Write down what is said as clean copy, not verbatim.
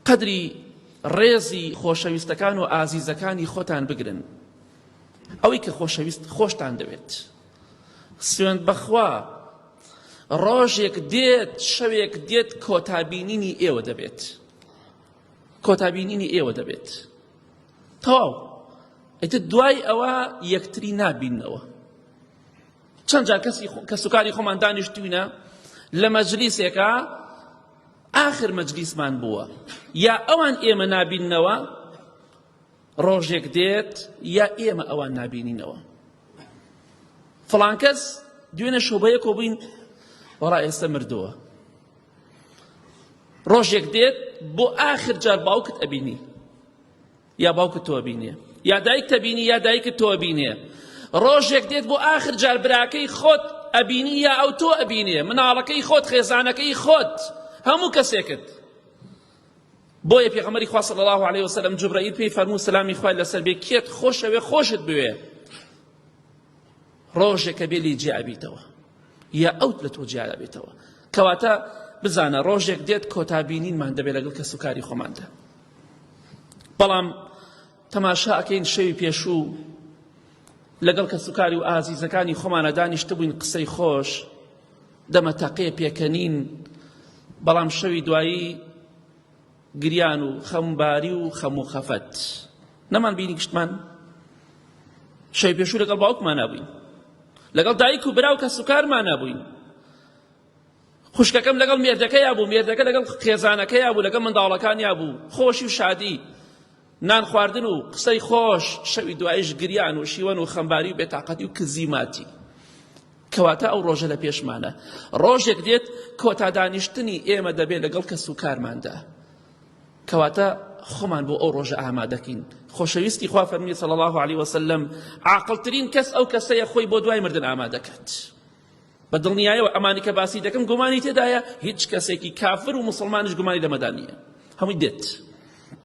قەدری ڕێزی خۆشەویستەکان و ئازیزەکانی خۆتان بگرن، ئەوەی کە خۆشتان دەوێت. سوێند بەخوا ڕۆژێک دێت، شەوێک دێت کۆتابینینی ئێوە دەبێت، کۆتابینینی ئێوە دەبێت. تەواو ئیتر دوای ئەوە یەکتری نابیننەوە. چەند جار کە سوکاری خۆمان دانیشتوینە لە مەجلیسێکە ئاخر مەجلیسمان بووە، یا ئەوان ئێمە نابیننەوە ڕۆژێک دێت یا ئێمە ئەوان نابینینەوە. فڵان کەس دوێنێ شۆبەیەکۆ بووین وەڵا ئێستا مردووە، ڕۆژێک دێت بۆ ئاخر جار باوکت ئەبینی یا باوکت تۆ ئەبینێ، یا دایک تەبینی یا دایکت تۆ ئەبینێ. ڕۆژێک دێت بۆ ئاخر جار براکەی خۆت ئەبینی یا ئەو تۆ ئەبینێ، مناڵەکەی خۆت، خێزانەکەی خۆت، هەموو کەسێکت. بۆیە پێغەمبەری خوا صلی الله علیه وسلم جوبرائیل پێی فەرموو سلامی خوای لەسەر بێ کێت خۆشەوێ خۆشت بوێ ڕۆژێکە بێ لی جیابیتەوە یا ئەوت لە تۆ جیابێتەوە. کەواتە بزانە ڕۆژێک دێت کۆتابینینمان دەبێت لەگەڵ کە سوکاری خۆماندا. بەڵام تەماشا ئەکەین شەوی پێشوو لەگەڵ کە سوکاری و ئازیزەکانی خۆمانە دانیشتبووین قسەی خۆش دەمەتەقێ پێکەنین، بەڵام شەوی دوایی گریان و خەمباری و خەم و خەفەت نەمان بینی گشتمان. شەوی پێشوو لەگەڵ باوکمان نبووین، لەگەڵ دایک و براو کە سوکارمان نبووین، خوشکەکەم لەگەڵ مێردەکەیا بوو، مێردەکە لەگەڵ خێزانەکەیا بوو، لەگەڵ منداڵەکانیا بوو، خۆشی و شادی، نان خواردن و قسەی خۆش. شەوی دوایش گریان و شیوەن و خەمباری و بێتاقەتی و کزیماتی. کەواتە ئەو ڕۆژە لە پێشمانە. ڕۆژێک دێت کۆتا دانیشتنی ئێمە دەبێت لەگەڵ کە سوکارماندا. کەواتە خۆمان بۆ ئەو ڕۆژە ئامادەکەین. خۆشەویستی خوا فەرمی صلی الله علیه وسلم عاقڵترین کەس ئەو کەسەیە خۆی بۆ دوای مردن ئامادەکات. بە دڵنیاییەوە ئەمانی کە باسی دەکەم گومانی تێدایە هیچ کەسێکی کافر و مسلمانش گومانی لەمەدا نییە، هەمووی دێت.